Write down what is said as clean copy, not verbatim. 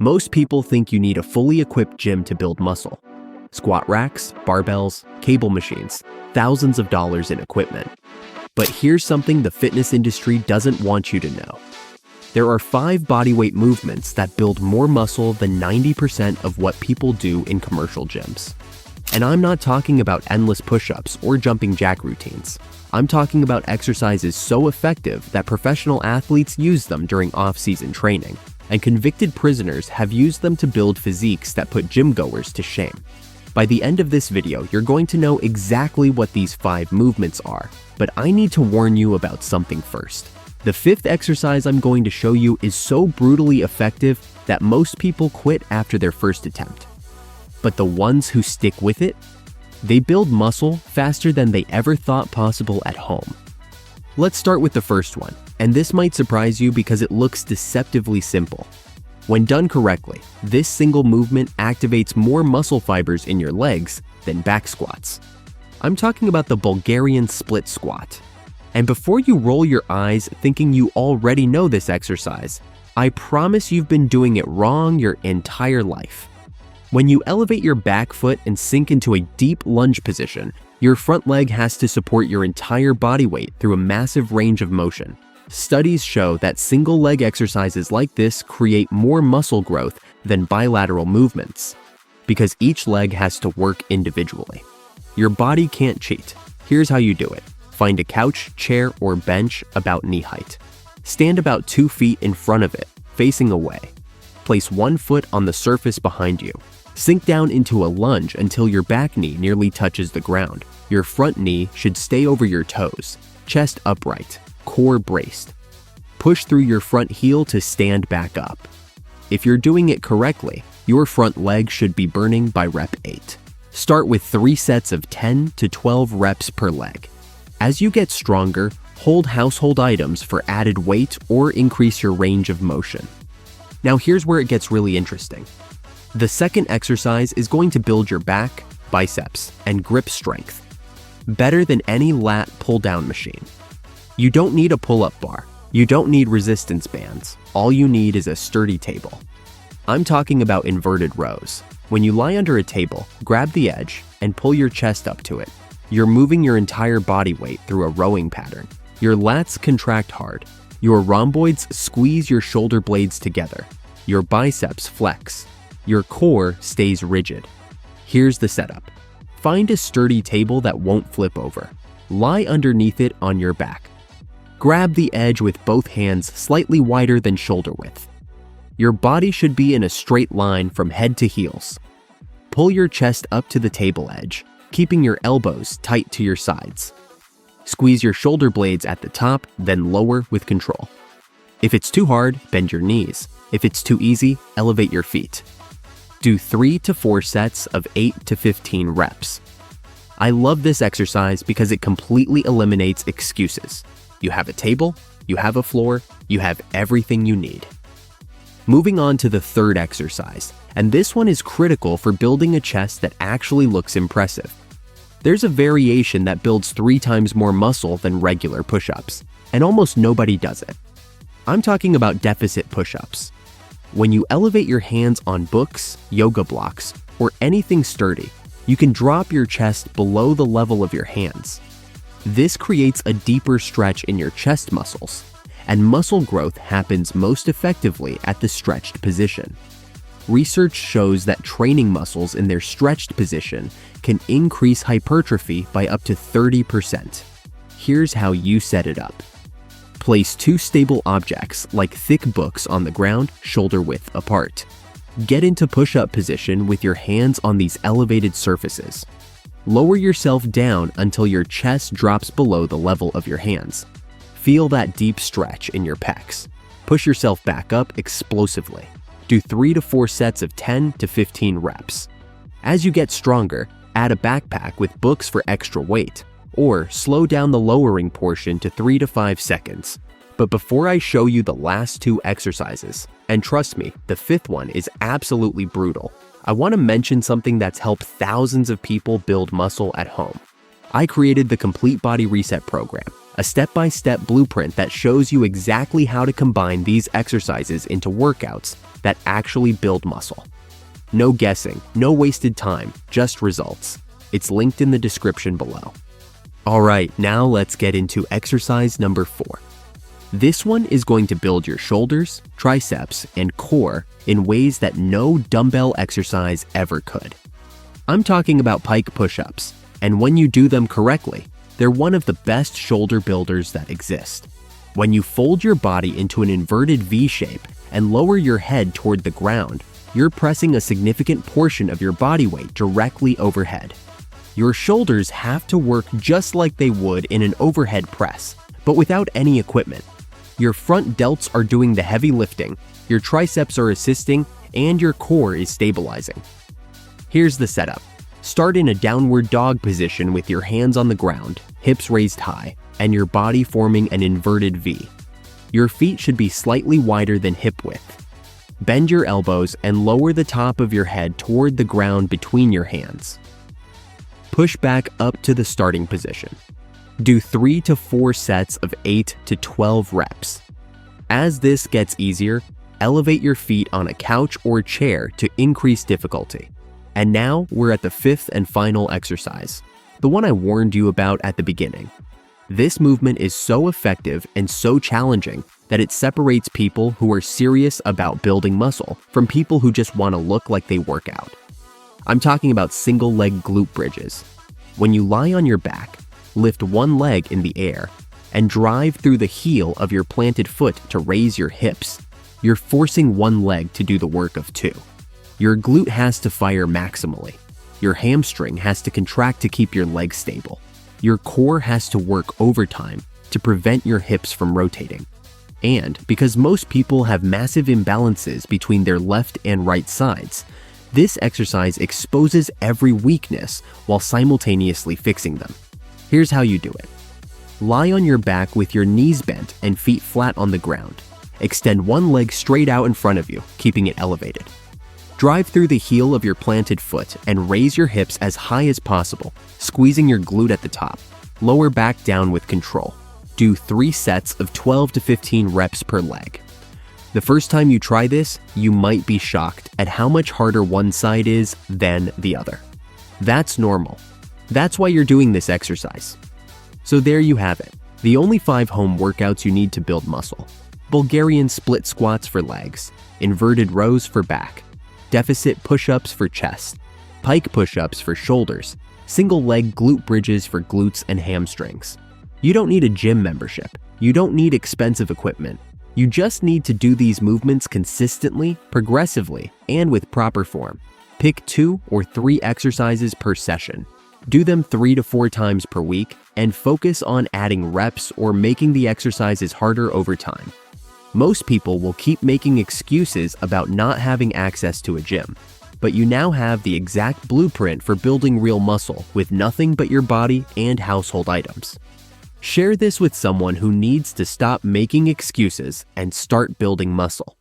Most people think you need a fully equipped gym to build muscle. Squat racks, barbells, cable machines, thousands of dollars in equipment. But here's something the fitness industry doesn't want you to know. There are 5 bodyweight movements that build more muscle than 90% of what people do in commercial gyms. And I'm not talking about endless push-ups or jumping jack routines. I'm talking about exercises so effective that professional athletes use them during off-season training, and convicted prisoners have used them to build physiques that put gym-goers to shame. By the end of this video, you're going to know exactly what these 5 movements are, but I need to warn you about something first. The 5th exercise I'm going to show you is so brutally effective that most people quit after their first attempt. But the ones who stick with it, they build muscle faster than they ever thought possible at home. Let's start with the first one, and this might surprise you because it looks deceptively simple. When done correctly, this single movement activates more muscle fibers in your legs than back squats. I'm talking about the Bulgarian split squat. And before you roll your eyes thinking you already know this exercise, I promise you've been doing it wrong your entire life. When you elevate your back foot and sink into a deep lunge position, your front leg has to support your entire body weight through a massive range of motion. Studies show that single leg exercises like this create more muscle growth than bilateral movements, because each leg has to work individually. Your body can't cheat. Here's how you do it. Find a couch, chair, or bench about knee height. Stand about 2 feet in front of it, facing away. Place one foot on the surface behind you. Sink down into a lunge until your back knee nearly touches the ground. Your front knee should stay over your toes. Chest upright, core braced. Push through your front heel to stand back up. If you're doing it correctly, your front leg should be burning by rep 8. Start with 3 sets of 10 to 12 reps per leg. As you get stronger, hold household items for added weight or increase your range of motion. Now here's where it gets really interesting. The second exercise is going to build your back, biceps, and grip strength, better than any lat pull-down machine. You don't need a pull-up bar. You don't need resistance bands. All you need is a sturdy table. I'm talking about inverted rows. When you lie under a table, grab the edge and pull your chest up to it. You're moving your entire body weight through a rowing pattern. Your lats contract hard. Your rhomboids squeeze your shoulder blades together. Your biceps flex. Your core stays rigid. Here's the setup. Find a sturdy table that won't flip over. Lie underneath it on your back. Grab the edge with both hands slightly wider than shoulder width. Your body should be in a straight line from head to heels. Pull your chest up to the table edge, keeping your elbows tight to your sides. Squeeze your shoulder blades at the top, then lower with control. If it's too hard, bend your knees. If it's too easy, elevate your feet. Do 3 to 4 sets of 8 to 15 reps. I love this exercise because it completely eliminates excuses. You have a table, you have a floor, you have everything you need. Moving on to the third exercise, and this one is critical for building a chest that actually looks impressive. There's a variation that builds 3 times more muscle than regular push-ups, and almost nobody does it. I'm talking about deficit push-ups. When you elevate your hands on books, yoga blocks, or anything sturdy, you can drop your chest below the level of your hands. This creates a deeper stretch in your chest muscles, and muscle growth happens most effectively at the stretched position. Research shows that training muscles in their stretched position can increase hypertrophy by up to 30%. Here's how you set it up. Place 2 stable objects like thick books on the ground, shoulder width apart. Get into push-up position with your hands on these elevated surfaces. Lower yourself down until your chest drops below the level of your hands. Feel that deep stretch in your pecs. Push yourself back up explosively. Do 3 to 4 sets of 10 to 15 reps. As you get stronger, add a backpack with books for extra weight, or slow down the lowering portion to 3 to 5 seconds. But before I show you the last 2 exercises, and trust me, the 5th one is absolutely brutal, I want to mention something that's helped thousands of people build muscle at home. I created the Complete Body Reset program, a step-by-step blueprint that shows you exactly how to combine these exercises into workouts that actually build muscle. No guessing, no wasted time, just results. It's linked in the description below. Alright, now let's get into exercise number 4. This one is going to build your shoulders, triceps, and core in ways that no dumbbell exercise ever could. I'm talking about pike push-ups, and when you do them correctly, they're one of the best shoulder builders that exist. When you fold your body into an inverted V shape and lower your head toward the ground, you're pressing a significant portion of your body weight directly overhead. Your shoulders have to work just like they would in an overhead press, but without any equipment. Your front delts are doing the heavy lifting, your triceps are assisting, and your core is stabilizing. Here's the setup. Start in a downward dog position with your hands on the ground, hips raised high, and your body forming an inverted V. Your feet should be slightly wider than hip width. Bend your elbows and lower the top of your head toward the ground between your hands. Push back up to the starting position. Do 3 to 4 sets of 8 to 12 reps. As this gets easier, elevate your feet on a couch or chair to increase difficulty. And now we're at the 5th and final exercise, the one I warned you about at the beginning. This movement is so effective and so challenging that it separates people who are serious about building muscle from people who just want to look like they work out. I'm talking about single leg glute bridges. When you lie on your back, lift one leg in the air, and drive through the heel of your planted foot to raise your hips, you're forcing one leg to do the work of 2. Your glute has to fire maximally. Your hamstring has to contract to keep your legs stable. Your core has to work overtime to prevent your hips from rotating. And because most people have massive imbalances between their left and right sides, this exercise exposes every weakness while simultaneously fixing them. Here's how you do it. Lie on your back with your knees bent and feet flat on the ground. Extend one leg straight out in front of you, keeping it elevated. Drive through the heel of your planted foot and raise your hips as high as possible, squeezing your glute at the top. Lower back down with control. Do 3 sets of 12 to 15 reps per leg. The first time you try this, you might be shocked at how much harder one side is than the other. That's normal. That's why you're doing this exercise. So there you have it, the only 5 home workouts you need to build muscle. Bulgarian split squats for legs, inverted rows for back, deficit push-ups for chest, pike push-ups for shoulders, single leg glute bridges for glutes and hamstrings. You don't need a gym membership. You don't need expensive equipment. You just need to do these movements consistently, progressively, and with proper form. Pick 2 or 3 exercises per session. Do them 3 to 4 times per week and focus on adding reps or making the exercises harder over time. Most people will keep making excuses about not having access to a gym, but you now have the exact blueprint for building real muscle with nothing but your body and household items. Share this with someone who needs to stop making excuses and start building muscle.